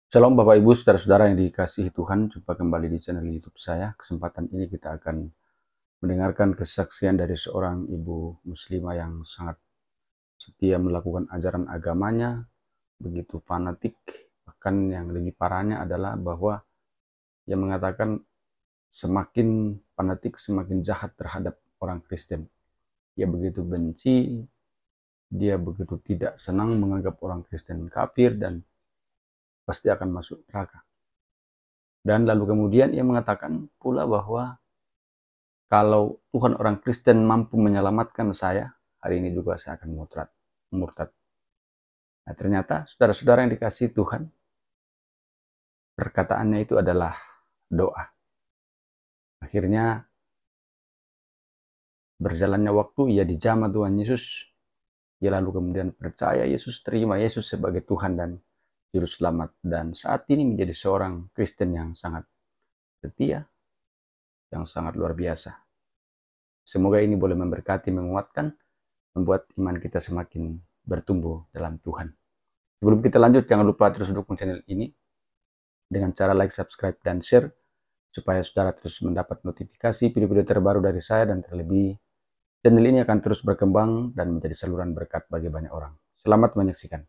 Shalom Bapak Ibu, saudara-saudara yang dikasihi Tuhan, jumpa kembali di channel YouTube saya. Kesempatan ini kita akan mendengarkan kesaksian dari seorang ibu muslimah yang sangat setia melakukan ajaran agamanya, begitu fanatik. Bahkan yang lebih parahnya adalah bahwa ia mengatakan semakin fanatik, semakin jahat terhadap orang Kristen. Ia begitu benci, dia begitu tidak senang menganggap orang Kristen kafir dan pasti akan masuk neraka. Dan lalu kemudian ia mengatakan pula bahwa kalau Tuhan orang Kristen mampu menyelamatkan saya, hari ini juga saya akan murtad. Nah, ternyata saudara-saudara yang dikasihi Tuhan, perkataannya itu adalah doa. Akhirnya berjalannya waktu, ia dijamah Tuhan Yesus. Ia lalu kemudian percaya Yesus, terima Yesus sebagai Tuhan dan Juru Selamat. Dan saat ini menjadi seorang Kristen yang sangat setia, yang sangat luar biasa. Semoga ini boleh memberkati, menguatkan, membuat iman kita semakin bertumbuh dalam Tuhan. Sebelum kita lanjut, jangan lupa terus dukung channel ini dengan cara like, subscribe, dan share, supaya saudara terus mendapat notifikasi video-video terbaru dari saya, dan terlebih channel ini akan terus berkembang dan menjadi saluran berkat bagi banyak orang. Selamat menyaksikan.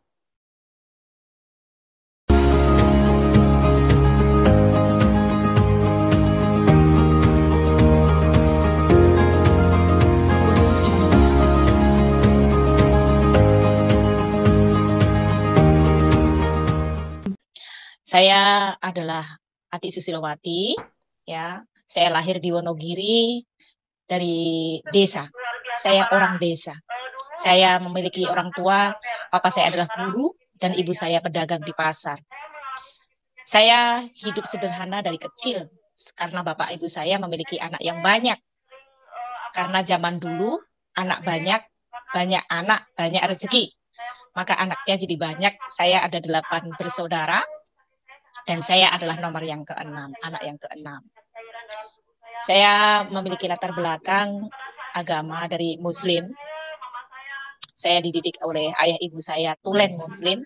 Saya adalah Ati Susilowati, ya. Saya lahir di Wonogiri dari desa. Saya orang desa. Saya memiliki orang tua, papa saya adalah guru dan ibu saya pedagang di pasar. Saya hidup sederhana dari kecil karena bapak ibu saya memiliki anak yang banyak. Karena zaman dulu anak banyak anak, banyak rezeki. Maka anaknya jadi banyak. Saya ada 8 bersaudara. Dan saya adalah nomor yang ke-6, anak yang ke-6. Saya memiliki latar belakang agama dari Muslim. Saya dididik oleh ayah ibu saya tulen Muslim.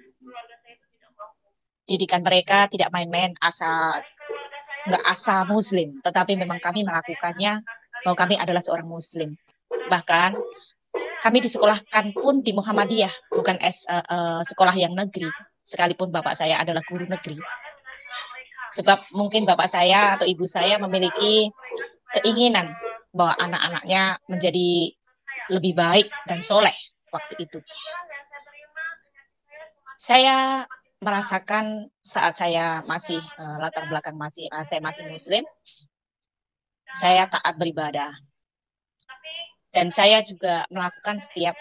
Didikan mereka tidak main-main, nggak asal Muslim, tetapi memang kami melakukannya bahwa kami adalah seorang Muslim. Bahkan kami disekolahkan pun di Muhammadiyah, bukan sekolah yang negeri, sekalipun bapak saya adalah guru negeri. Sebab mungkin bapak saya atau ibu saya memiliki keinginan bahwa anak-anaknya menjadi lebih baik dan soleh waktu itu. Saya merasakan saat saya masih latar belakang saya masih Muslim, saya taat beribadah. Dan saya juga melakukan setiap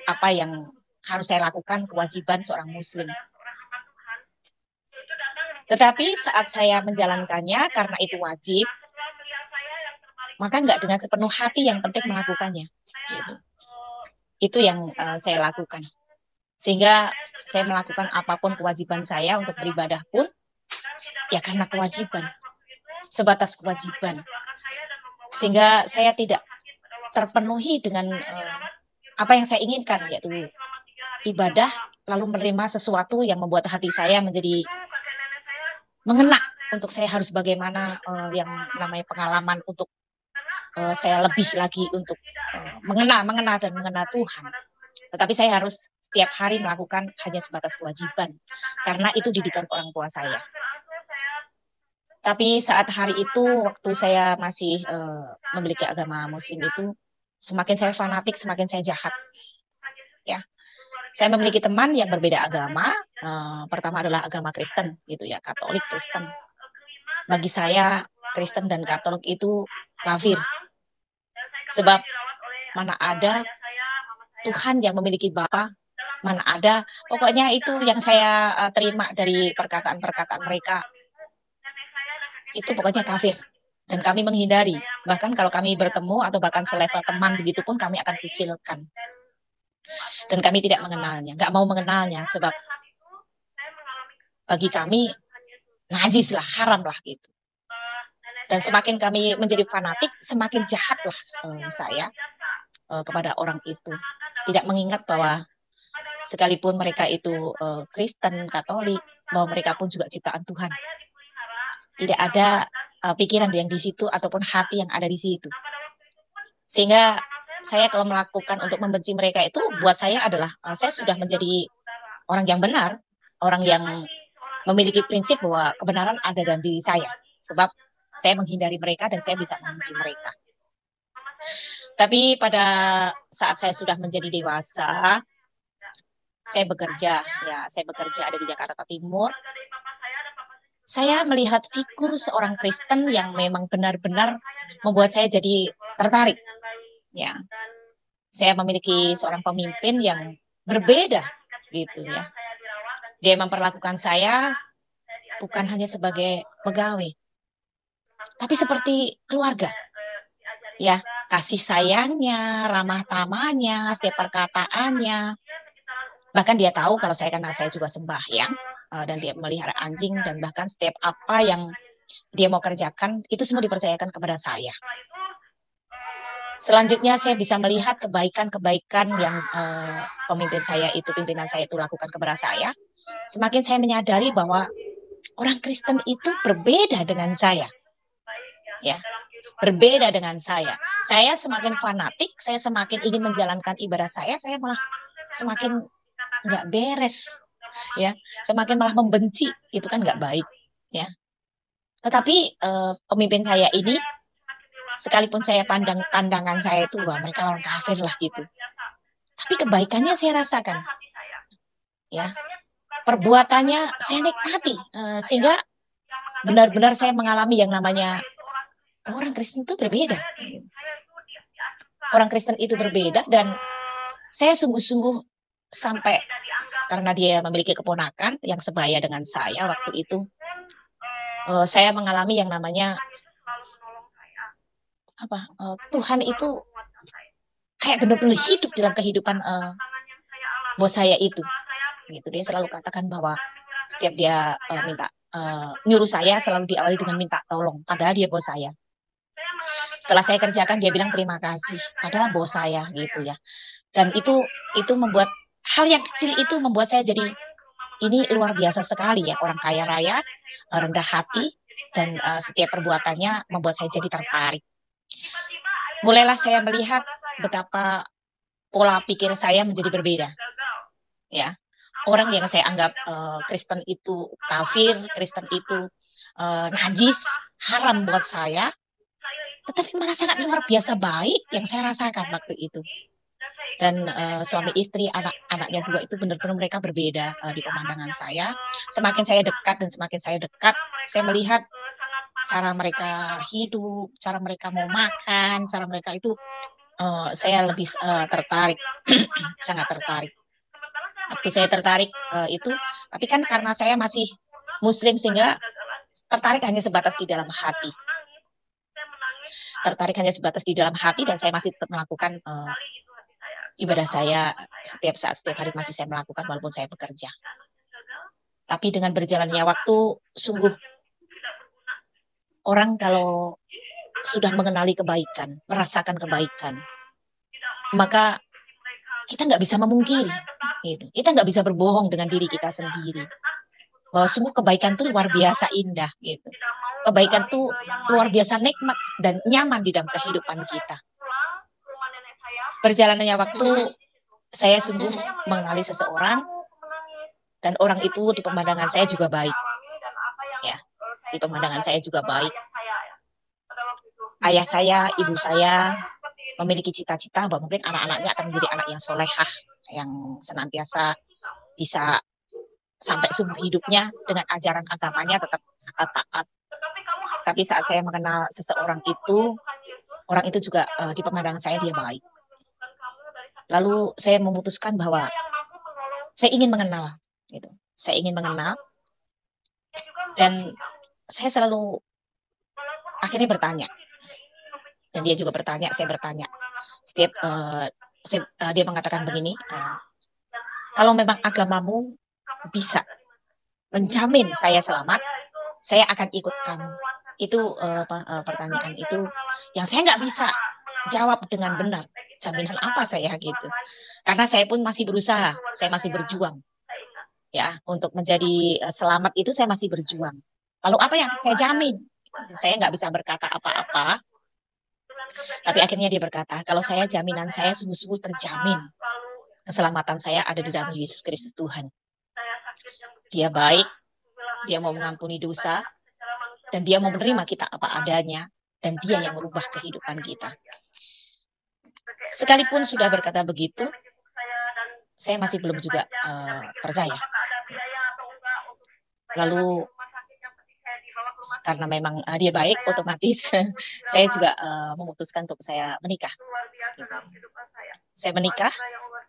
apa yang harus saya lakukan, kewajiban seorang Muslim. Tetapi saat saya menjalankannya, karena itu wajib, maka nggak dengan sepenuh hati, yang penting melakukannya. Gitu. Itu yang saya lakukan. Sehingga saya melakukan apapun kewajiban saya untuk beribadah pun, ya karena kewajiban. Sebatas kewajiban. Sehingga saya tidak terpenuhi dengan apa yang saya inginkan, yaitu ibadah, lalu menerima sesuatu yang membuat hati saya menjadi mengena untuk saya harus bagaimana yang namanya pengalaman untuk saya lebih lagi untuk mengenal Tuhan. Tetapi saya harus setiap hari melakukan hanya sebatas kewajiban, karena itu didikan orang tua saya. Tapi saat hari itu, waktu saya masih memiliki agama Muslim itu, semakin saya fanatik, semakin saya jahat. Ya, saya memiliki teman yang berbeda agama. Pertama adalah agama Kristen, gitu ya, Katolik Kristen. Bagi saya, Kristen dan Katolik itu kafir. Sebab mana ada Tuhan yang memiliki Bapa, mana ada, pokoknya itu yang saya terima dari perkataan-perkataan mereka. Itu pokoknya kafir. Dan kami menghindari. Bahkan kalau kami bertemu atau bahkan selevel teman begitu pun kami akan kucilkan. Dan kami tidak mengenalnya, nggak mau mengenalnya, sebab bagi kami najis lah, haram lah gitu. Dan semakin kami menjadi fanatik, semakin jahatlah saya kepada orang itu. Tidak mengingat bahwa sekalipun mereka itu Kristen, Katolik, bahwa mereka pun juga ciptaan Tuhan. Tidak ada pikiran yang di situ ataupun hati yang ada di situ. Sehingga saya kalau melakukan untuk membenci mereka itu buat saya adalah saya sudah menjadi orang yang benar, orang yang memiliki prinsip bahwa kebenaran ada dalam diri saya. Sebab saya menghindari mereka dan saya bisa membenci mereka. Tapi pada saat saya sudah menjadi dewasa, saya bekerja ada di Jakarta Timur. Saya melihat figur seorang Kristen yang memang benar-benar membuat saya jadi tertarik. Ya, saya memiliki seorang pemimpin yang berbeda, gitu ya. Dia memperlakukan saya bukan hanya sebagai pegawai, tapi seperti keluarga. Ya, kasih sayangnya, ramah tamahnya, setiap perkataannya. Bahkan dia tahu kalau karena saya juga sembahyang dan dia melihara anjing dan bahkan setiap apa yang dia mau kerjakan itu semua dipercayakan kepada saya. Selanjutnya saya bisa melihat kebaikan-kebaikan yang pimpinan saya itu lakukan kepada saya. Semakin saya menyadari bahwa orang Kristen itu berbeda dengan saya. Ya, berbeda dengan saya. Saya semakin fanatik, saya semakin ingin menjalankan ibadah saya malah semakin nggak beres. Ya, semakin malah membenci, itu kan nggak baik. Ya, tetapi pemimpin saya ini, sekalipun saya pandangan saya itu bahwa mereka orang kafir lah gitu, tapi kebaikannya saya rasakan. Ya, perbuatannya saya nikmati, sehingga benar-benar saya mengalami yang namanya orang Kristen itu berbeda. Orang Kristen itu berbeda dan saya sungguh-sungguh sampai karena dia memiliki keponakan yang sebaya dengan saya waktu itu, saya mengalami yang namanya Tuhan itu kayak benar-benar hidup dalam kehidupan bos saya itu. Gitu, dia selalu katakan bahwa setiap dia nyuruh saya selalu diawali dengan minta tolong, padahal dia bos saya. Setelah saya kerjakan dia bilang terima kasih, padahal bos saya gitu ya. Dan itu membuat hal yang kecil itu membuat saya jadi ini luar biasa sekali ya, orang kaya raya, rendah hati, dan setiap perbuatannya membuat saya jadi tertarik. Mulailah saya melihat betapa pola pikir saya menjadi berbeda. Ya, orang yang saya anggap Kristen itu kafir, Kristen itu najis, haram buat saya, tetapi malah sangat luar biasa baik yang saya rasakan waktu itu. Dan suami istri, anak-anaknya juga itu benar-benar mereka berbeda di pemandangan saya. Semakin saya dekat, saya melihat cara mereka hidup, cara mereka mau makan, cara mereka itu saya lebih tertarik, sangat tertarik. Waktu saya tertarik itu, tapi kan karena saya masih Muslim sehingga tertarik hanya sebatas di dalam hati. Tertarik hanya sebatas di dalam hati dan saya masih tetap melakukan ibadah saya setiap saat, setiap hari masih saya melakukan walaupun saya bekerja. Tapi dengan berjalannya waktu, sungguh orang kalau sudah mengenali kebaikan, merasakan kebaikan, maka kita nggak bisa memungkiri. Gitu. Kita nggak bisa berbohong dengan diri kita sendiri. Bahwa sungguh kebaikan itu luar biasa indah. Gitu. Kebaikan itu luar biasa nikmat dan nyaman di dalam kehidupan kita. Perjalanannya waktu, saya sungguh mengenali seseorang, dan orang itu di pemandangan saya juga baik. Ya, di pemandangan saya juga baik. Ayah saya, ibu saya memiliki cita-cita bahwa mungkin anak-anaknya akan menjadi anak yang solehah, yang senantiasa bisa sampai seumur hidupnya dengan ajaran agamanya tetap taat. Tapi saat saya mengenal seseorang itu, orang itu juga di pemandangan saya dia baik. Lalu saya memutuskan bahwa saya ingin mengenal, gitu. Saya ingin mengenal, dan saya selalu akhirnya bertanya, dan dia juga bertanya, saya bertanya. Setiap dia mengatakan begini, kalau memang agamamu bisa menjamin saya selamat, saya akan ikut kamu. Itu pertanyaan itu yang saya nggak bisa jawab dengan benar. Jaminan apa saya gitu? Karena saya pun masih berusaha, saya masih berjuang. Ya, untuk menjadi selamat itu saya masih berjuang. Lalu apa yang saya jamin? Saya nggak bisa berkata apa-apa, tapi akhirnya dia berkata, kalau saya jaminan saya sungguh-sungguh terjamin. Keselamatan saya ada di dalam Yesus Kristus Tuhan. Dia baik, dia mau mengampuni dosa, dan dia mau menerima kita apa adanya, dan dia yang merubah kehidupan kita. Sekalipun sudah berkata begitu, saya masih belum juga percaya. Lalu karena memang dia baik, otomatis saya juga memutuskan untuk saya menikah. Saya menikah,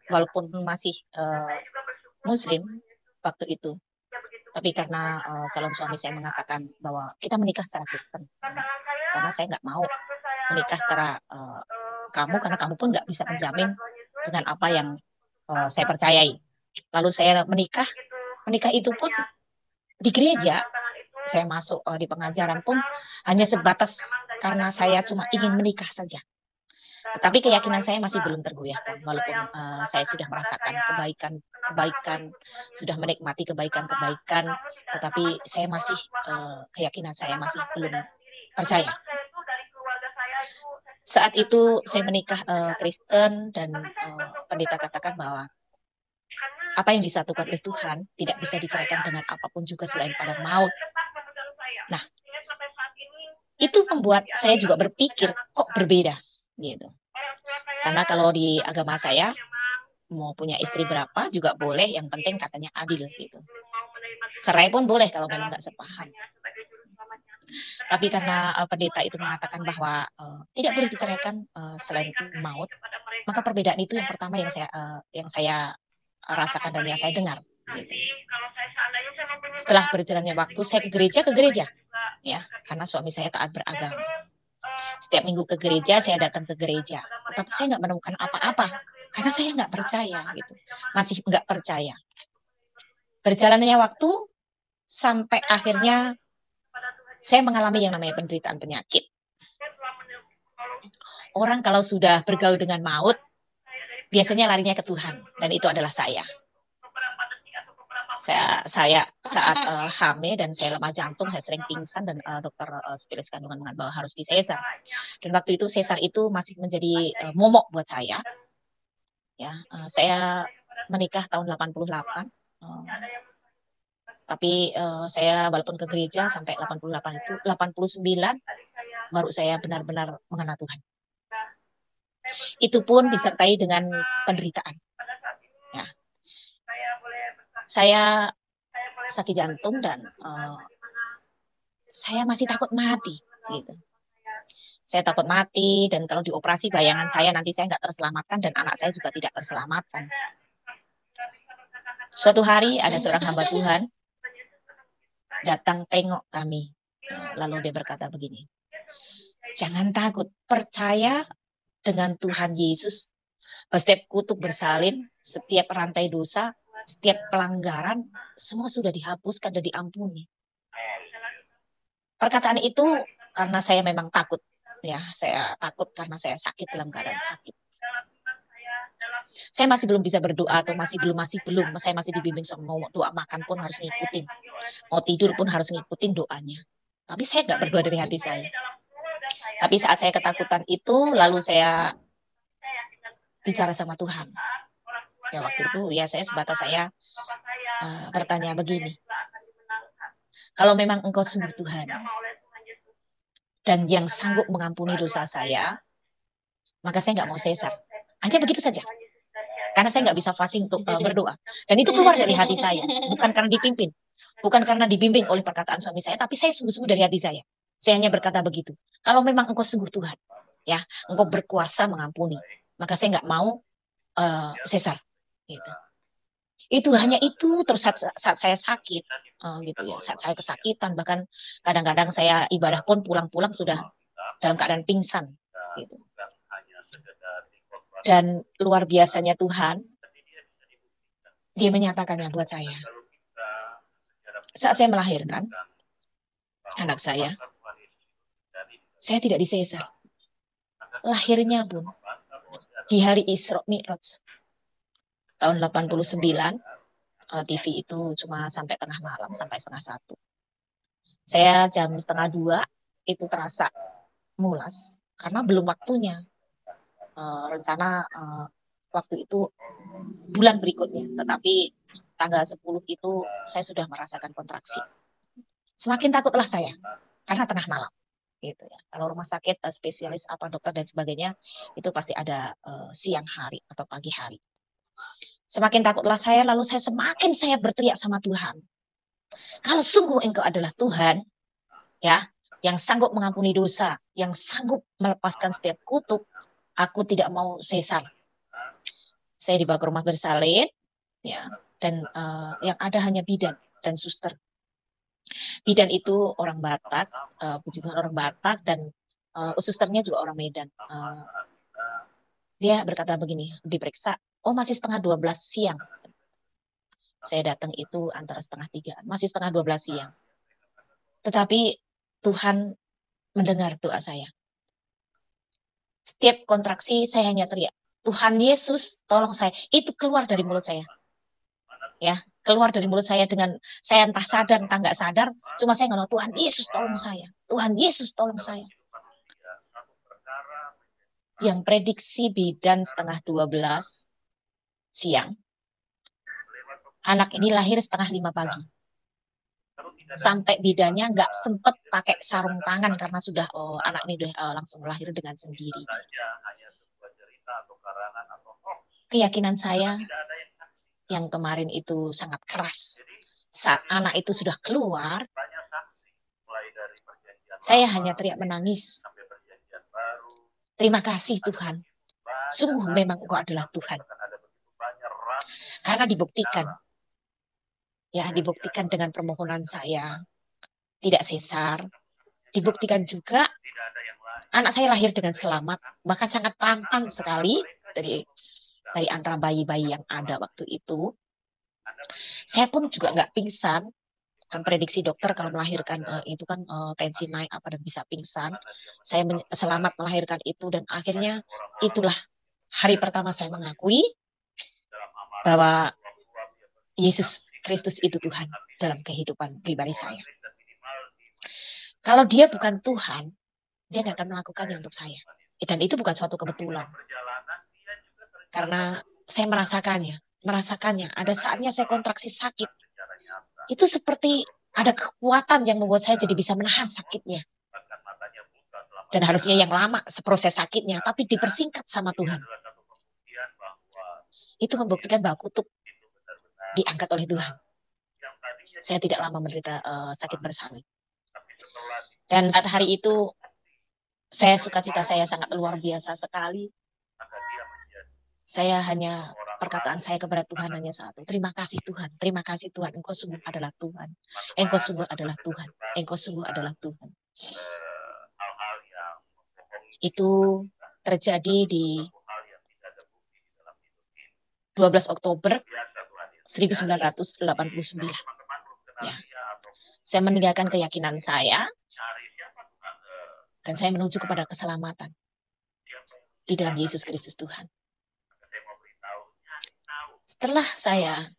walaupun masih Muslim waktu itu. Tapi karena calon suami saya mengatakan bahwa kita menikah secara Kristen. Karena saya nggak mau menikah secara kamu, karena kamu pun nggak bisa menjamin dengan apa yang saya percayai. Lalu saya menikah itu pun di gereja. Saya masuk di pengajaran pun hanya sebatas karena saya cuma ingin menikah saja. Tetapi keyakinan saya masih belum tergoyahkan, walaupun saya sudah merasakan kebaikan, sudah menikmati kebaikan, tetapi saya masih keyakinan saya masih belum percaya. Saat itu saya menikah Kristen, dan pendeta katakan bahwa apa yang disatukan oleh Tuhan tidak bisa diceraikan dengan apapun juga selain pada maut. Nah, itu membuat saya juga berpikir kok berbeda gitu. Karena kalau di agama saya mau punya istri berapa juga boleh, yang penting katanya adil gitu. Cerai pun boleh kalau memang nggak sepaham. Tapi karena pendeta itu mengatakan bahwa tidak boleh diceraikan selain maut, maka perbedaan itu yang pertama yang saya rasakan dan yang saya dengar. Gitu. Setelah berjalannya waktu, saya ke gereja, ya, karena suami saya taat beragama. Setiap minggu ke gereja, saya datang ke gereja, tetapi saya nggak menemukan apa-apa, karena saya nggak percaya, gitu, masih nggak percaya. Berjalannya waktu sampai akhirnya saya mengalami yang namanya penderitaan penyakit. Orang kalau sudah bergaul dengan maut, biasanya larinya ke Tuhan, dan itu adalah saya. Saya saat hamil dan saya lemah jantung, saya sering pingsan, dan dokter spesialis kandungan mengatakan bahwa harus disesar. Dan waktu itu sesar itu masih menjadi momok buat saya. Ya, saya menikah tahun 88. Tapi saya walaupun ke gereja sampai 88 itu, 89 baru saya benar-benar mengenal Tuhan. Itu pun disertai dengan penderitaan. Ya. Saya sakit jantung dan saya masih takut mati, gitu. Saya takut mati, dan kalau dioperasi bayangan saya nanti saya nggak terselamatkan dan anak saya juga tidak terselamatkan. Suatu hari ada seorang hamba Tuhan datang tengok kami, lalu dia berkata begini, jangan takut, percaya dengan Tuhan Yesus. Setiap kutuk bersalin, setiap rantai dosa, setiap pelanggaran, semua sudah dihapuskan dan diampuni. Perkataan itu karena saya memang takut. Ya, saya takut karena saya sakit, dalam keadaan sakit. Saya masih belum bisa berdoa, atau masih belum. Saya masih dibimbing sama doa, makan pun harus ngikutin. Mau tidur pun harus ngikutin doanya. Tapi saya nggak berdoa dari hati saya. Tapi saat saya ketakutan itu, lalu saya bicara sama Tuhan. Ya waktu itu ya saya sebatas saya bertanya begini, kalau memang Engkau sungguh Tuhan dan yang sanggup mengampuni dosa saya, maka saya nggak mau sesar. Hanya begitu saja. Karena saya nggak bisa fasting untuk berdoa. Dan itu keluar dari hati saya. Bukan karena dipimpin. Bukan karena dibimbing oleh perkataan suami saya. Tapi saya sungguh-sungguh dari hati saya. Saya hanya berkata begitu. Kalau memang Engkau sungguh Tuhan, ya, Engkau berkuasa mengampuni, maka saya nggak mau sesar. Gitu. Itu hanya itu. Terus saat saya sakit, gitu ya, saat saya kesakitan, bahkan kadang-kadang saya ibadah pun pulang-pulang sudah dalam keadaan pingsan, gitu. Dan luar biasanya Tuhan, Dia menyatakannya buat saya. Saat saya melahirkan anak saya tidak disesar. Lahirnya pun di hari Isra Mi'raj. tahun 89, TV itu cuma sampai tengah malam, sampai setengah 1. Saya jam setengah 2 itu terasa mulas karena belum waktunya. Rencana waktu itu bulan berikutnya, tetapi tanggal 10 itu saya sudah merasakan kontraksi. Semakin takutlah saya karena tengah malam. Gitu ya. Kalau rumah sakit spesialis apa dokter dan sebagainya itu pasti ada siang hari atau pagi hari. Semakin takutlah saya, lalu semakin saya berteriak sama Tuhan. Kalau sungguh Engkau adalah Tuhan, ya, yang sanggup mengampuni dosa, yang sanggup melepaskan setiap kutuk, aku tidak mau sesar. Saya dibawa ke rumah bersalin, ya, dan yang ada hanya bidan dan suster. Bidan itu orang Batak, puji Tuhan orang Batak, dan susternya juga orang Medan. Dia berkata begini, diperiksa, oh masih setengah 12 siang. Saya datang itu antara setengah 3, masih setengah 12 siang. Tetapi Tuhan mendengar doa saya. Setiap kontraksi saya hanya teriak, Tuhan Yesus tolong saya. Itu keluar dari mulut saya. Ya, keluar dari mulut saya dengan saya entah sadar entah nggak sadar, cuma saya ngomong Tuhan Yesus tolong saya. Tuhan Yesus tolong saya. Yang prediksi bidan setengah 12 siang. Anak ini lahir setengah 5 pagi. Sampai bidannya nggak sempet pakai sarung tangan karena sudah anak ini udah langsung lahir dengan sendiri. Keyakinan saya yang kemarin itu sangat keras. Saat anak itu sudah keluar, saya hanya teriak menangis. Terima kasih Tuhan. Sungguh memang Engkau adalah Tuhan. Karena dibuktikan. Ya, dibuktikan dengan permohonan saya. Tidak sesar. Dibuktikan juga anak saya lahir dengan selamat. Bahkan sangat tampan sekali dari antara bayi-bayi yang ada waktu itu. Saya pun juga nggak pingsan. Kan prediksi dokter kalau melahirkan itu kan tensi naik apa dan bisa pingsan. Saya selamat melahirkan itu dan akhirnya itulah hari pertama saya mengakui bahwa Yesus Kristus itu Tuhan dalam kehidupan pribadi saya. Kalau dia bukan Tuhan, dia nggak akan melakukannya untuk saya. Dan itu bukan suatu kebetulan. Karena saya merasakannya. Ada saatnya saya kontraksi sakit. Itu seperti ada kekuatan yang membuat saya jadi bisa menahan sakitnya. Dan harusnya yang lama proses sakitnya, tapi dipersingkat sama Tuhan. Itu membuktikan bahwa kutuk diangkat oleh Tuhan. Saya tidak lama menderita sakit bersalin. Dan saat hari itu, sukacita saya sangat luar biasa sekali. Saya hanya, perkataan saya kepada Tuhan hanya satu. Terima kasih Tuhan, terima kasih Tuhan. Engkau sungguh adalah Tuhan. Engkau sungguh adalah Tuhan. Engkau sungguh adalah Tuhan. Itu terjadi di 12 Oktober 1989. Ya. Saya meninggalkan keyakinan saya dan saya menuju kepada keselamatan di dalam Yesus Kristus Tuhan. Setelah saya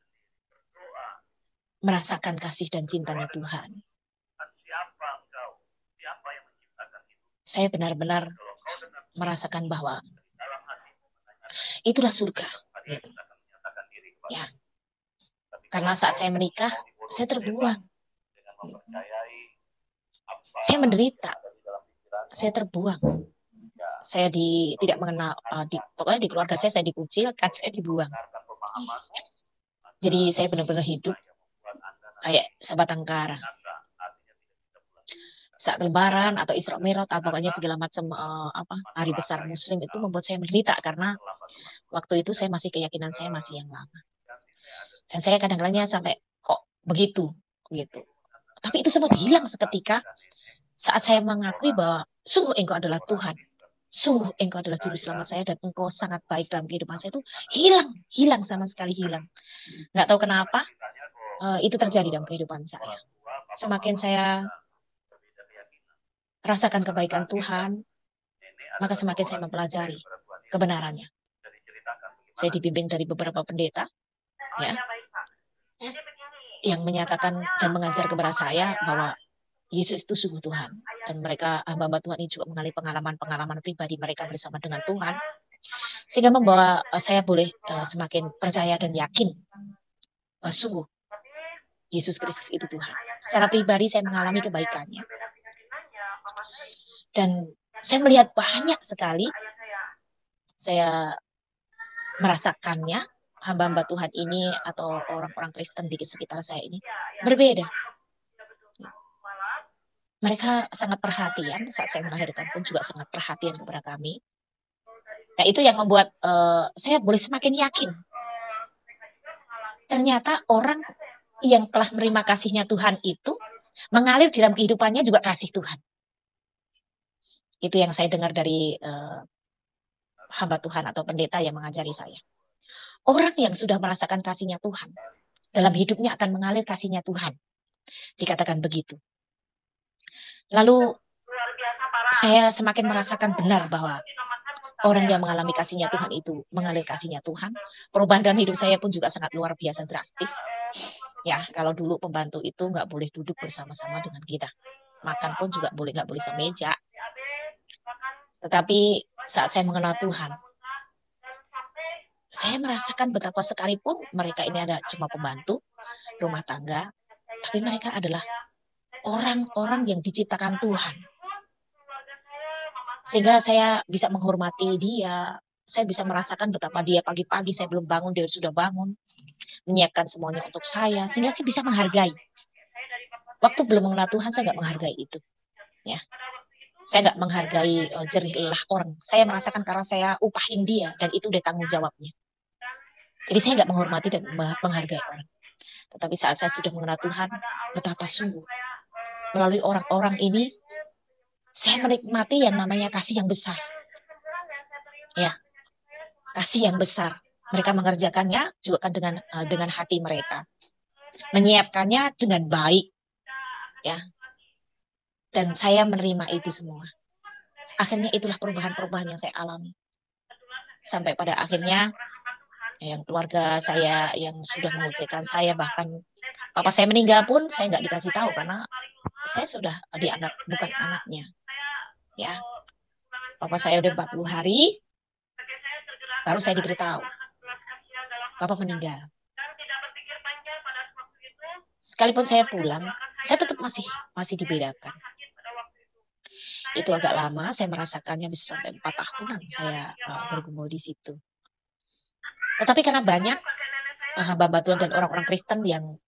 merasakan kasih dan cintanya Tuhan, saya benar-benar merasakan bahwa itulah surga. Ya. Karena saat saya menikah, saya terbuang. Saya menderita. Saya terbuang. Saya tidak mengenal, pokoknya di keluarga saya dikucilkan, saya dibuang. Jadi saya benar-benar hidup kayak sebatang kara. Saat Lebaran atau Isra Mi'raj, pokoknya segala macam hari besar Muslim itu membuat saya menderita karena waktu itu saya keyakinan saya masih yang lama. Dan saya kadang-kadang sampai kok begitu. Tapi itu semua hilang seketika saat saya mengakui bahwa sungguh Engkau adalah Tuhan. Sungguh Engkau adalah juru selamat saya dan Engkau sangat baik dalam kehidupan saya. Itu hilang sama sekali hilang. Nggak tahu kenapa itu terjadi dalam kehidupan saya. Semakin saya rasakan kebaikan Tuhan, maka semakin saya mempelajari kebenarannya. Saya dibimbing dari beberapa pendeta, ya, yang menyatakan dan mengajar kepada saya bahwa Yesus itu sungguh Tuhan. Dan mereka, hamba-hamba Tuhan ini juga mengalami pengalaman-pengalaman pribadi mereka bersama dengan Tuhan. Sehingga membawa saya boleh semakin percaya dan yakin bahwa sungguh Yesus Kristus itu Tuhan. Secara pribadi saya mengalami kebaikannya. Dan saya melihat banyak sekali, saya merasakannya, hamba-hamba Tuhan ini atau orang-orang Kristen di sekitar saya ini berbeda. Mereka sangat perhatian, saat saya melahirkan pun juga sangat perhatian kepada kami. Nah, itu yang membuat saya boleh semakin yakin. Ternyata orang yang telah menerima kasihnya Tuhan itu mengalir di dalam kehidupannya juga kasih Tuhan. Itu yang saya dengar dari hamba Tuhan atau pendeta yang mengajari saya. Orang yang sudah merasakan kasihnya Tuhan, dalam hidupnya akan mengalir kasihnya Tuhan. Dikatakan begitu. Lalu saya semakin merasakan benar bahwa orang yang mengalami kasihnya Tuhan itu mengalir kasihnya Tuhan. Perubahan dalam hidup saya pun juga sangat luar biasa drastis. Ya, kalau dulu pembantu itu nggak boleh duduk bersama-sama dengan kita. Makan pun juga nggak boleh semeja. Tetapi saat saya mengenal Tuhan, saya merasakan betapa sekalipun mereka ini ada cuma pembantu rumah tangga, tapi mereka adalah orang-orang yang diciptakan Tuhan. Sehingga saya bisa menghormati dia, saya bisa merasakan betapa dia pagi-pagi saya belum bangun, dia sudah bangun, menyiapkan semuanya untuk saya, sehingga saya bisa menghargai. Waktu belum mengenal Tuhan, saya nggak menghargai itu. Ya. Saya nggak menghargai jerih lelah orang. Saya merasakan karena saya upahin dia, dan itu udah tanggung jawabnya. Jadi saya nggak menghormati dan menghargai orang. Tetapi saat saya sudah mengenal Tuhan, betapa sungguh. Melalui orang-orang ini, saya menikmati yang namanya kasih yang besar. Ya, kasih yang besar. Mereka mengerjakannya juga kan dengan hati mereka. Menyiapkannya dengan baik. Ya. Dan saya menerima itu semua. Akhirnya itulah perubahan-perubahan yang saya alami. Sampai pada akhirnya, yang keluarga saya yang sudah mengucapkan saya, bahkan papa saya meninggal pun saya nggak dikasih tahu karena saya sudah dianggap bukan anaknya. Ya, papa saya udah 40 hari, baru saya diberitahu papa meninggal. Sekalipun saya pulang, saya tetap masih dibedakan. Itu agak lama, saya merasakannya bisa sampai 4 tahunan saya bergumul di situ. Tetapi karena banyak hamba Tuhan dan orang-orang Kristen yang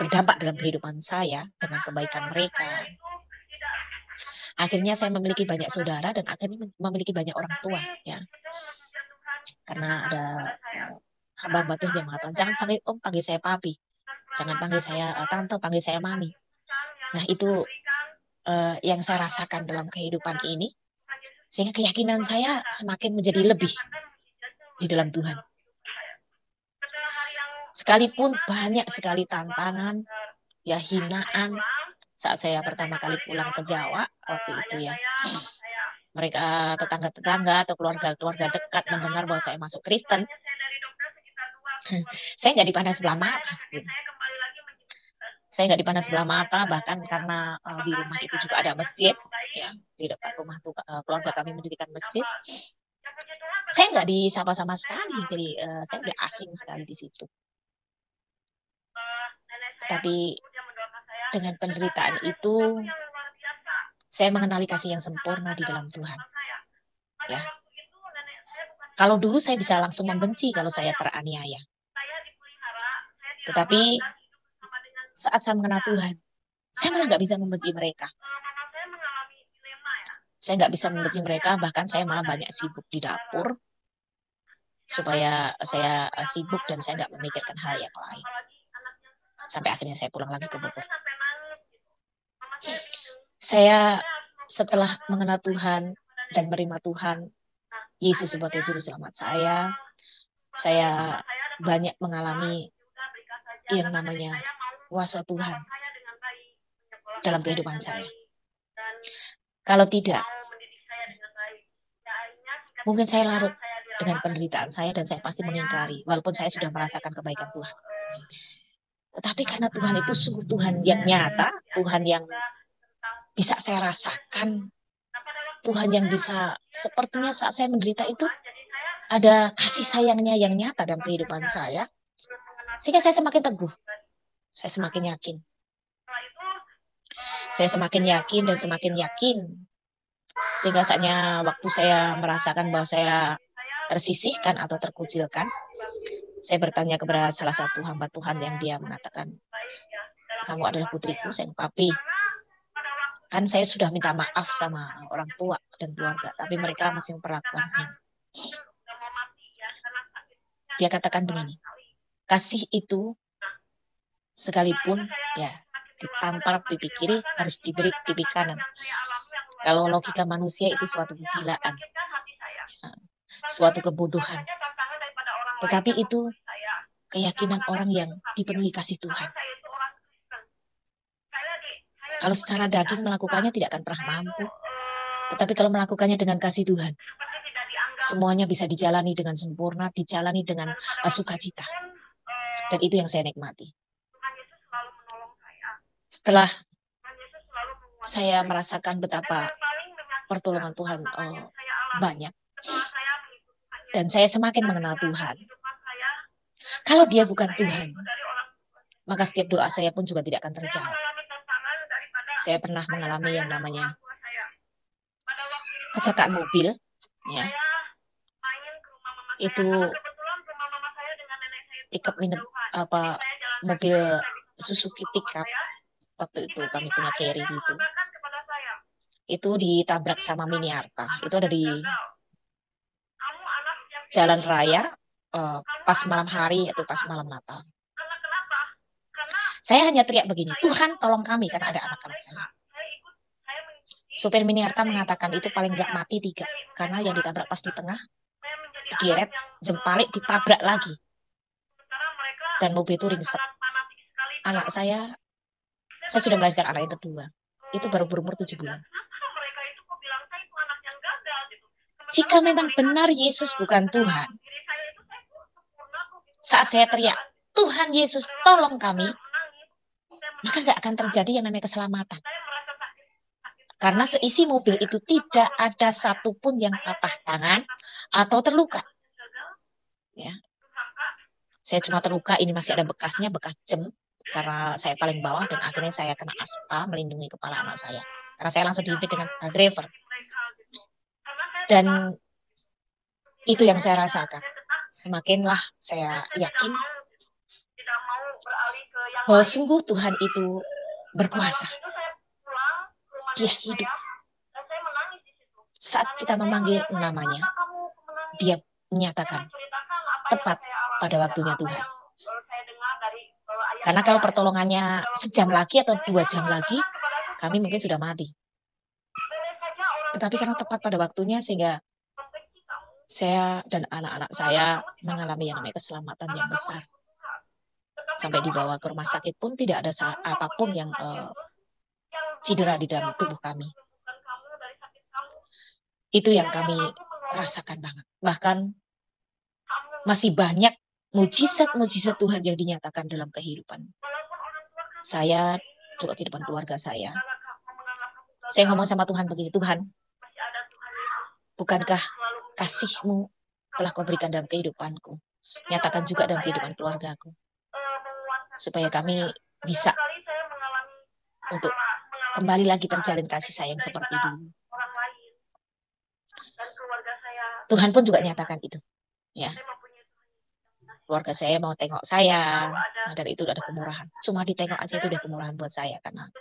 berdampak dalam kehidupan saya dengan kebaikan mereka, akhirnya saya memiliki banyak saudara dan akhirnya memiliki banyak orang tua. Ya. Karena ada hamba Tuhan yang mengatakan, jangan panggil om, panggil saya papi. Jangan panggil saya tante, panggil saya mami. Nah, itu yang saya rasakan dalam kehidupan ini, sehingga keyakinan saya semakin menjadi lebih di dalam Tuhan. Sekalipun banyak sekali tantangan, ya hinaan, saat saya pertama kali pulang ke Jawa, waktu itu ya, mereka tetangga-tetangga atau keluarga-keluarga dekat mendengar bahwa saya masuk Kristen, saya nggak dipandang sebelah mata. Gitu. Saya nggak dipandang sebelah mata, bahkan karena di rumah itu juga ada masjid, ya, di depan rumah tuh keluarga kami mendirikan masjid. Saya nggak disapa sama sekali, jadi saya udah asing sekali di situ. Tapi dengan penderitaan itu, saya mengenali kasih yang sempurna di dalam Tuhan. Ya. Kalau dulu saya bisa langsung membenci kalau saya teraniaya. Tetapi saat saya mengenal Tuhan, saya malah nggak bisa membenci mereka. Saya nggak bisa membenci mereka, bahkan saya malah banyak sibuk di dapur, supaya saya sibuk dan saya nggak memikirkan hal yang lain. Sampai akhirnya saya pulang lagi ke Bogor. Saya setelah mengenal Tuhan dan menerima Tuhan, Yesus sebagai juru selamat saya banyak mengalami yang namanya kuasa Tuhan dalam kehidupan saya. Kalau tidak, mungkin saya larut dengan penderitaan saya dan saya pasti mengingkari, walaupun saya sudah merasakan kebaikan Tuhan. Tetapi karena Tuhan itu sungguh Tuhan yang nyata, Tuhan yang bisa saya rasakan, Tuhan yang bisa, sepertinya saat saya menderita itu, ada kasih sayangnya yang nyata dalam kehidupan saya, sehingga saya semakin teguh, saya semakin yakin. Saya semakin yakin dan semakin yakin. Sehingga saatnya waktu saya merasakan bahwa saya tersisihkan atau terkucilkan, saya bertanya kepada salah satu hamba Tuhan yang dia mengatakan, kamu adalah putriku, sayang papi. Kan saya sudah minta maaf sama orang tua dan keluarga, tapi mereka masih memperlakukan ini. Dia katakan begini, kasih itu sekalipun ya ditampar pipi kiri harus diberi pipi kanan. Kalau logika manusia itu suatu kegilaan, suatu kebodohan. Tetapi itu keyakinan orang yang dipenuhi kasih Tuhan. Kalau secara daging melakukannya tidak akan pernah mampu. Tetapi kalau melakukannya dengan kasih Tuhan, semuanya bisa dijalani dengan sempurna, dijalani dengan sukacita. Dan itu yang saya nikmati. Setelah saya merasakan betapa pertolongan Tuhan banyak, dan saya semakin mengenal Tuhan. Kalau dia bukan Tuhan, maka setiap doa saya pun juga tidak akan terjawab. Saya pernah mengalami yang namanya kecelakaan mobil, ya. Itu pickup mobil Suzuki pickup. Waktu itu kami punya carry gitu. Itu ditabrak sama Mini Arta. Itu ada di jalan raya pas malam hari atau pas malam Natal. Saya hanya teriak begini, Tuhan tolong kami karena ada anak-anak saya. Supir Mini Arta mengatakan itu paling nggak mati 3. Karena yang ditabrak pas di tengah, digeret, jempalik, ditabrak lagi. Dan mobil itu ringsek. Anak saya sudah melahirkan anak yang kedua. Itu baru berumur 7 bulan. Jika memang benar Yesus bukan Tuhan, saat saya teriak, Tuhan Yesus tolong kami, maka nggak akan terjadi yang namanya keselamatan. Karena seisi mobil itu tidak ada satupun yang patah tangan atau terluka. Ya. Saya cuma terluka, ini masih ada bekasnya, bekas jem. Karena saya paling bawah dan akhirnya saya kena aspal melindungi kepala anak saya. Karena saya langsung dihimpit dengan driver. Dan itu yang saya rasakan. Semakinlah saya yakin bahwa sungguh Tuhan itu berkuasa. Dia hidup. Saat kita memanggil namanya, dia menyatakan tepat pada waktunya Tuhan. Karena kalau pertolongannya sejam lagi atau 2 jam lagi, kami mungkin sudah mati. Tetapi karena tepat pada waktunya, sehingga saya dan anak-anak saya mengalami yang namanya keselamatan yang besar. Sampai dibawa ke rumah sakit pun tidak ada apapun yang cedera di dalam tubuh kami. Itu yang kami rasakan banget. Bahkan masih banyak mujizat-mujizat Tuhan yang dinyatakan dalam kehidupan saya, juga kehidupan keluarga saya. Saya ngomong sama Tuhan begini, Tuhan, bukankah kasih-Mu telah Kau berikan dalam kehidupanku? Nyatakan juga dalam kehidupan keluargaku. Supaya kami bisa untuk kembali lagi terjalin kasih sayang seperti dulu. Tuhan pun juga nyatakan itu. Ya. Keluarga saya mau tengok saya, dan itu udah ada kemurahan. Cuma ditengok aja itu udah kemurahan buat saya, karena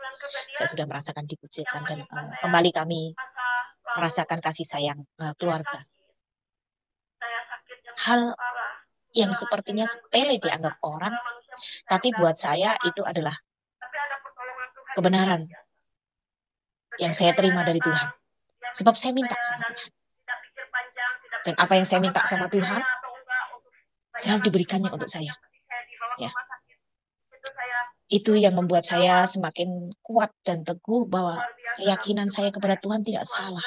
saya sudah merasakan dikucilkan dan kembali kami merasakan kasih sayang keluarga. Hal yang sepertinya sepele dianggap orang, tapi buat saya itu adalah kebenaran yang saya terima dari Tuhan. Sebab saya minta sama Tuhan. Dan apa yang saya minta sama Tuhan, selalu diberikannya untuk saya. Ya. Itu yang membuat saya semakin kuat dan teguh bahwa keyakinan saya kepada Tuhan tidak salah.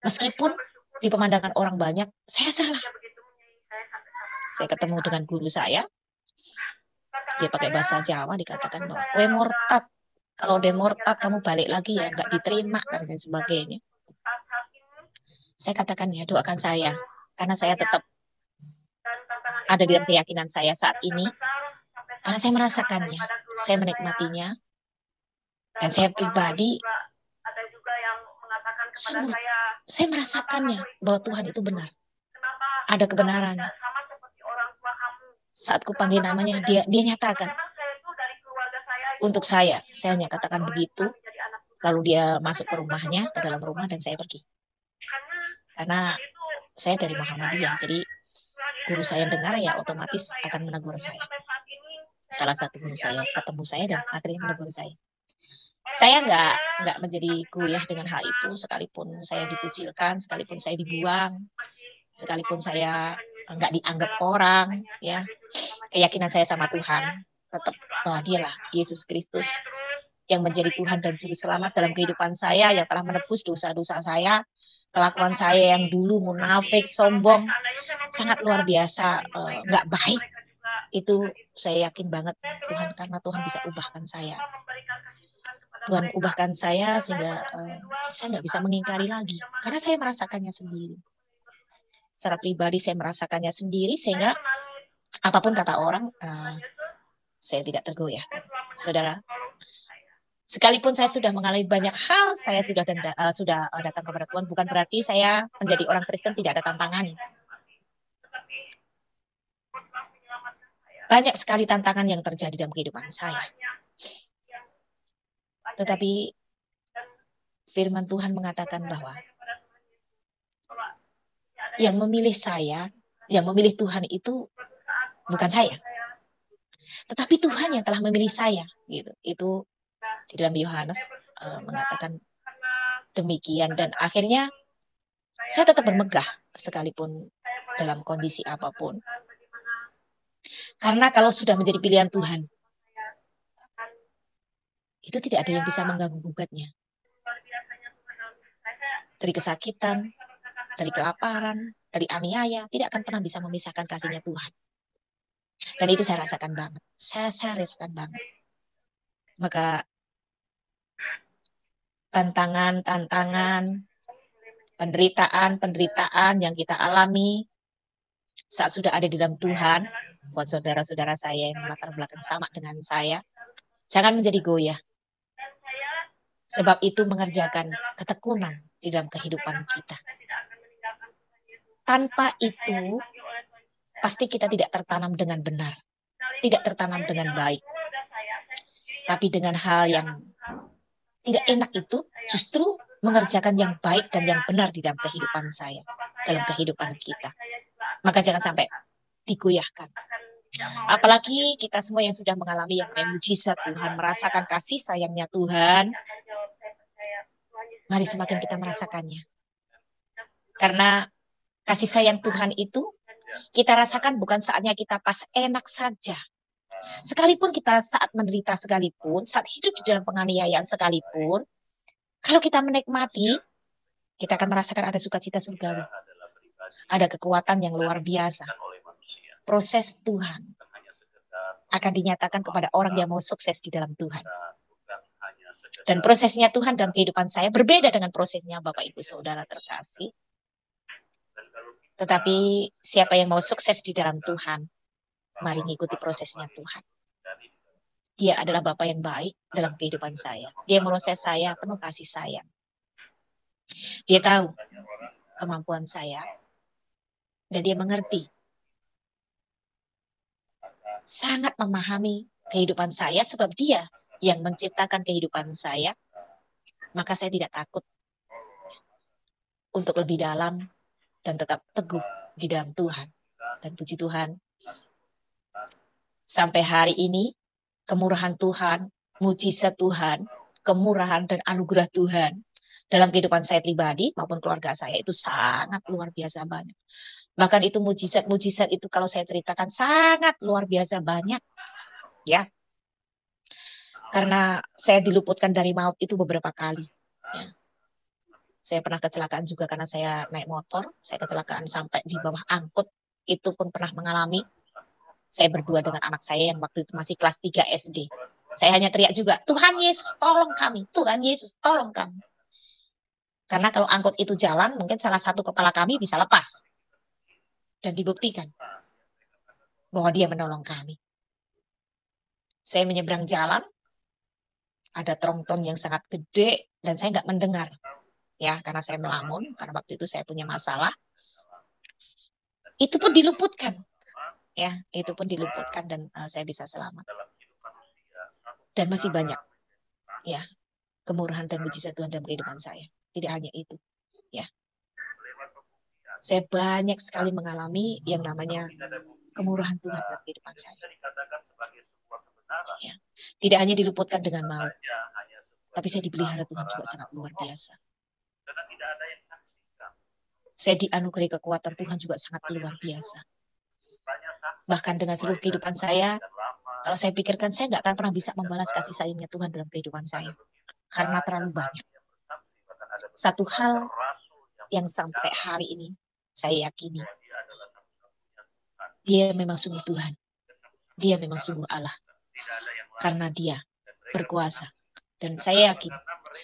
Meskipun di pemandangan orang banyak, saya salah. Saya ketemu dengan guru saya, dia pakai bahasa Jawa, dikatakan bahwa, "We murtad, kalau udah murtad kamu balik lagi ya, nggak diterima," dan sebagainya. Saya katakan ya, doakan saya, karena saya tetap ada dalam keyakinan saya saat ini, karena saya merasakannya, saya menikmatinya, dan saya pribadi sungguh, saya merasakannya bahwa Tuhan itu benar, ada kebenaran. Saat ku panggil namanya, dia nyatakan untuk saya hanya katakan begitu, lalu dia masuk ke rumahnya, ke dalam rumah, dan saya pergi. Karena saya dari Muhammadiyah, jadi guru saya dengar ya otomatis akan menegur saya. Salah satu guru saya ketemu saya dan akhirnya menegur saya. Saya nggak menjadi goyah dengan hal itu, sekalipun saya dikucilkan, sekalipun saya dibuang, sekalipun saya nggak dianggap orang, ya keyakinan saya sama Tuhan tetap bahwa Dialah Yesus Kristus yang menjadi Tuhan dan Juru Selamat dalam kehidupan saya, yang telah menebus dosa-dosa saya, kelakuan saya yang dulu munafik, sombong, sangat luar biasa, nggak baik. Itu saya yakin banget Tuhan, karena Tuhan bisa ubahkan saya. Tuhan ubahkan saya sehingga saya nggak bisa mengingkari lagi, karena saya merasakannya sendiri. Secara pribadi saya merasakannya sendiri, sehingga apapun kata orang, saya tidak tergoyahkan. Saudara, sekalipun saya sudah mengalami banyak hal, saya sudah datang kepada Tuhan, bukan berarti saya menjadi orang Kristen tidak ada tantangan. Banyak sekali tantangan yang terjadi dalam kehidupan saya. Tetapi firman Tuhan mengatakan bahwa yang memilih saya, yang memilih Tuhan itu bukan saya, tetapi Tuhan yang telah memilih saya. Gitu. Itu di dalam Yohanes mengatakan demikian, dan akhirnya saya tetap bermegah sekalipun dalam kondisi apapun. Karena kalau sudah menjadi pilihan Tuhan, itu tidak ada yang bisa mengganggu-gugatnya. Dari kesakitan, dari kelaparan, dari aniaya, tidak akan pernah bisa memisahkan kasihnya Tuhan. Dan itu saya rasakan banget. Saya rasakan banget. Maka tantangan, penderitaan yang kita alami saat sudah ada di dalam Tuhan, buat saudara-saudara saya yang latar belakang sama dengan saya, jangan menjadi goyah. Sebab itu mengerjakan ketekunan di dalam kehidupan kita. Tanpa itu, pasti kita tidak tertanam dengan benar, tidak tertanam dengan baik. Tapi dengan hal yang tidak enak itu, justru mengerjakan yang baik dan yang benar di dalam kehidupan saya, dalam kehidupan kita. Maka jangan sampai digoyahkan. Apalagi kita semua yang sudah mengalami yang mujizat Tuhan, merasakan kasih sayangnya Tuhan, mari semakin kita merasakannya. Karena kasih sayang Tuhan itu kita rasakan bukan saatnya kita pas enak saja. Sekalipun kita saat menderita sekalipun, saat hidup di dalam penganiayaan sekalipun, kalau kita menikmati, kita akan merasakan ada sukacita surgawi. Ada kekuatan yang luar biasa. Proses Tuhan akan dinyatakan kepada orang yang mau sukses di dalam Tuhan. Dan prosesnya Tuhan dalam kehidupan saya berbeda dengan prosesnya Bapak Ibu Saudara terkasih. Tetapi siapa yang mau sukses di dalam Tuhan, mari mengikuti prosesnya Tuhan. Dia adalah Bapa yang baik dalam kehidupan saya. Dia proses saya penuh kasih sayang. Dia tahu kemampuan saya. Dan dia mengerti. Sangat memahami kehidupan saya sebab dia yang menciptakan kehidupan saya. Maka saya tidak takut untuk lebih dalam dan tetap teguh di dalam Tuhan. Dan puji Tuhan, sampai hari ini, kemurahan Tuhan, mujizat Tuhan, kemurahan dan anugerah Tuhan dalam kehidupan saya pribadi maupun keluarga saya itu sangat luar biasa banyak. Bahkan itu mujizat itu kalau saya ceritakan sangat luar biasa banyak. Ya. Karena saya diluputkan dari maut itu beberapa kali. Ya. Saya pernah kecelakaan juga karena saya naik motor. Saya kecelakaan sampai di bawah angkut. Itu pun pernah mengalami. Saya berdua dengan anak saya yang waktu itu masih kelas 3 SD. Saya hanya teriak juga, Tuhan Yesus tolong kami, Tuhan Yesus tolong kami. Karena kalau angkut itu jalan, mungkin salah satu kepala kami bisa lepas. Dan dibuktikan bahwa dia menolong kami. Saya menyeberang jalan, ada tronton yang sangat gede, dan saya nggak mendengar. Ya, karena saya melamun, karena waktu itu saya punya masalah. Itu pun diluputkan. Ya, itu pun diluputkan dan saya bisa selamat. Dan masih banyak ya kemurahan dan mujizat Tuhan dalam kehidupan saya. Tidak hanya itu, ya. Saya banyak sekali mengalami yang namanya kemurahan Tuhan dalam kehidupan saya. Ya. Tidak hanya diluputkan dengan malu, tapi saya dipelihara Tuhan juga sangat luar biasa. Saya dianugerahi kekuatan Tuhan juga sangat luar biasa. Bahkan dengan seluruh kehidupan saya, kalau saya pikirkan, saya nggak akan pernah bisa membalas kasih sayangnya Tuhan dalam kehidupan saya. Karena terlalu banyak. Satu hal yang sampai hari ini saya yakini, dia memang sungguh Tuhan. Dia memang sungguh Allah. Karena dia berkuasa. Dan saya yakin,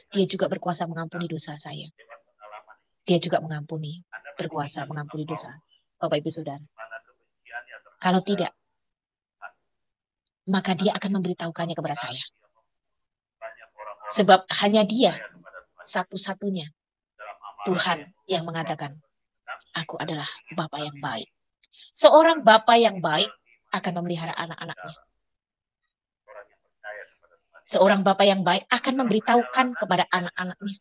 dia juga berkuasa mengampuni dosa saya. Dia juga mengampuni, berkuasa mengampuni dosa Bapak Ibu Saudara. Kalau tidak, maka dia akan memberitahukannya kepada saya. Sebab hanya dia satu-satunya Tuhan yang mengatakan, aku adalah Bapa yang baik. Seorang Bapa yang baik akan memelihara anak-anaknya. Seorang Bapa yang baik akan memberitahukan kepada anak-anaknya.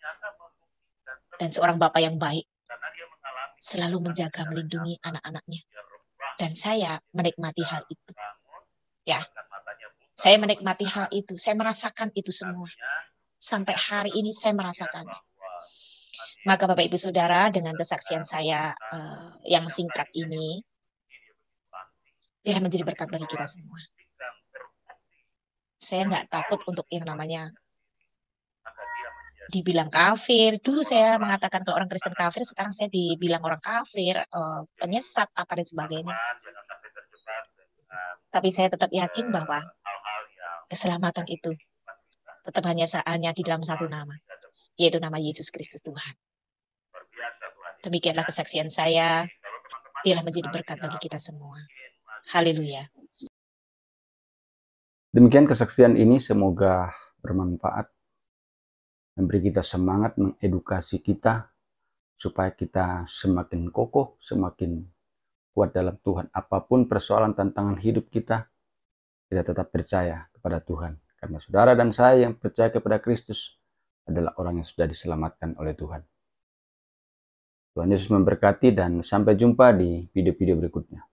Dan seorang Bapa yang baik selalu menjaga, melindungi anak-anaknya. Dan saya menikmati hal itu. Ya, saya menikmati hal itu. Saya merasakan itu semua. Sampai hari ini saya merasakannya. Maka Bapak Ibu Saudara, dengan kesaksian saya yang singkat ini, biar menjadi berkat bagi kita semua. Saya nggak takut untuk yang namanya dibilang kafir. Dulu saya mengatakan kalau orang Kristen kafir, sekarang saya dibilang orang kafir, penyesat, apa dan sebagainya. Tapi saya tetap yakin bahwa keselamatan itu tetap hanya di dalam satu nama, yaitu nama Yesus Kristus Tuhan. Demikianlah kesaksian saya, biarlah menjadi berkat bagi kita semua. Haleluya. Demikian kesaksian ini, semoga bermanfaat, memberi kita semangat, mengedukasi kita, supaya kita semakin kokoh, semakin kuat dalam Tuhan. Apapun persoalan tantangan hidup kita tetap percaya kepada Tuhan. Karena saudara dan saya yang percaya kepada Kristus adalah orang yang sudah diselamatkan oleh Tuhan. Tuhan Yesus memberkati dan sampai jumpa di video-video berikutnya.